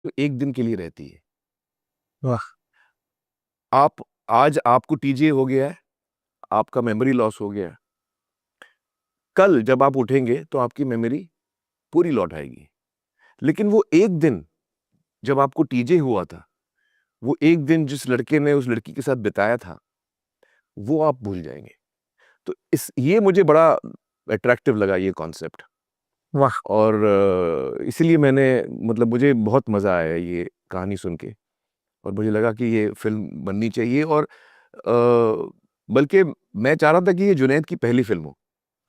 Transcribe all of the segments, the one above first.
तो एक दिन के लिए रहती है। वाह। आप आज आपको टीजे हो गया है, आपका मेमोरी लॉस हो गया है, कल जब आप उठेंगे तो आपकी मेमोरी पूरी लौट आएगी। लेकिन वो एक दिन जब आपको टीजे हुआ था, वो एक दिन जिस लड़के ने उस लड़की के साथ बिताया था, वो आप भूल जाएंगे। तो इस ये मुझे बड़ा अट्रैक्टिव लगा ये कॉन्सेप्ट। वाह। और इसीलिए मैंने मतलब मुझे बहुत मज़ा आया ये कहानी सुन के, और मुझे लगा कि ये फिल्म बननी चाहिए। और बल्कि मैं चाह रहा था कि ये जुनैद की पहली फिल्म हो।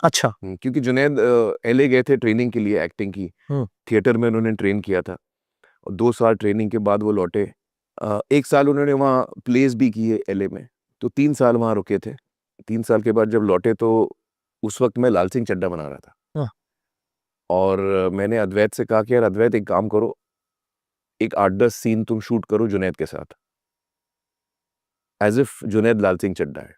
अच्छा। क्योंकि जुनैद एलए गए थे ट्रेनिंग के लिए, एक्टिंग की। हम्म। थिएटर में उन्होंने ट्रेन किया था, और 2 साल ट्रेनिंग के बाद वो लौटे। 1 साल उन्होंने वहाँ प्लेस भी किए एलए में, तो 3 साल वहाँ रुके थे। 3 साल के बाद जब लौटे तो उस वक्त मैं लाल सिंह चड्ढा बना रहा था। हाँ। और मैंने अद्वैत से कहा कि यार अद्वैत, एक काम करो, एक 8-10 सीन तुम शूट करो जुनैद के साथ, एज इफ जुनैद लाल सिंह चड्ढा है।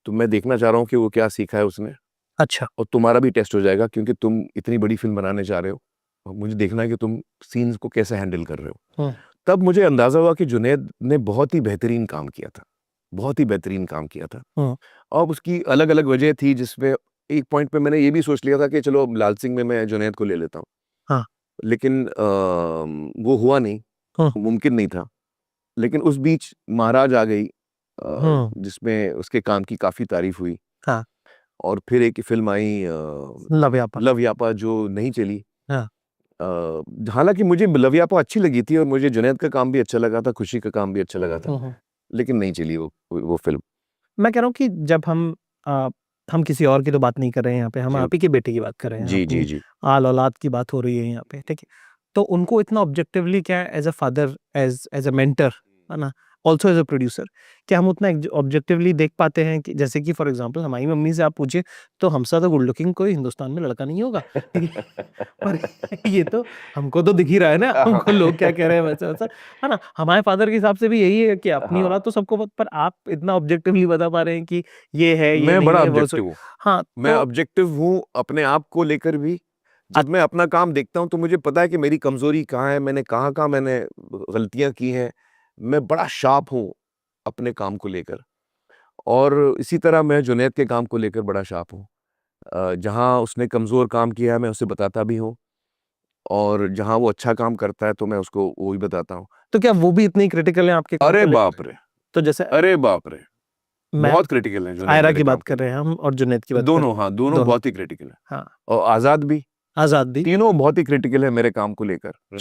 तो मैं देखना चाह रहा हूँ कि वो क्या सीखा है उसने, अच्छा। और तुम्हारा भी टेस्ट हो जाएगा क्योंकि तुम इतनी बड़ी फिल्म बनाने जा रहे हो, और मुझे देखना है कि तुम सीन्स को कैसे हैंडल कर रहे हो। हम्म। तब मुझे अंदाजा हुआ कि जुनैद ने बहुत ही बेहतरीन काम किया था, बहुत ही बेहतरीन काम किया था। हम्म। और उसकी अलग अलग वजह थी, जिसमें एक पॉइंट पे मैंने ये भी सोच लिया था कि चलो लाल सिंह में मैं जुनैद को ले लेता हूँ। हाँ। लेकिन वो हुआ नहीं, हम्म। मुमकिन नहीं था। लेकिन उस बीच महाराज आ गई, हम्म। जिसमें उसके काम की काफ़ी तारीफ हुई। हाँ। और फिर एक फिल्म आई लव यापा। लव यापा, जो नहीं चली। हाँ। हालांकि मुझे लव यापा अच्छी लगी थी, और मुझे जुनैद का काम भी अच्छा लगा था, खुशी का काम भी अच्छा लगा था। हम्म। लेकिन नहीं चली वो फिल्म। मैं कह रहा हूँ कि जब हम किसी और की तो बात नहीं कर रहे हैं यहाँ पे, हम जी आप ही के बेटे की बात कर रहे हैं, जी जी अपनी जी। आल औलाद की बात हो रही है यहाँ पे, ठीक है। तो उनको इतना ऑब्जेक्टिवली, क्या as a father, as a mentor, है ना, ऑल्सो एज अ प्रोड्यूसर, क्या हम उतना ऑब्जेक्टिवली देख पाते हैं कि जैसे कि फॉर एग्जांपल हमारी मम्मी से आप पूछिए तो हमसे तो गुड लुकिंग कोई हिंदुस्तान में लड़का नहीं होगा, ठीक है। पर ये तो हमको तो दिख ही रहा है ना, हमको लोग क्या कह रहे हैं वैसा वैसा, है ना। हमारे फादर के हिसाब से भी यही है कि अपनी हाँ, औलाद तो सबको पर आप इतना ऑब्जेक्टिवली बता पा रहे हैं कि ये है, ये मैं नहीं बड़ा है, वो ऑब्जेक्टिव हूँ। हाँ मैं तो ऑब्जेक्टिव हूँ अपने आप को लेकर भी। जब मैं अपना काम देखता हूँ तो मुझे पता है कि मेरी कमजोरी कहाँ है, मैंने कहाँ कहाँ मैंने गलतियाँ की हैं। मैं बड़ा शार्प हूँ अपने काम को लेकर, और इसी तरह मैं जुनैद के काम को लेकर बड़ा शार्प हूँ। जहाँ उसने कमज़ोर काम किया है मैं उसे बताता भी हूँ, और जहाँ वो अच्छा काम करता है तो मैं उसको वो भी बताता हूँ। तो क्या वो भी इतनी क्रिटिकल है आपके काम अरे को लेकर? बाप रे! तो जैसे अरे बाप रे! मैं, बहुत क्रिटिकल है जुनैद आयरा मेरे की काम बात के कर रहे लिए। हैं हम और जुनैद की बात कर दोनों, रहे हाँ, हैं, दोनों दोनों। बहुत ही क्रिटिकल है। हाँ। और आज़ाद भी, आजाद भी। तीनों बहुत ही क्रिटिकल है मेरे काम को लेकर।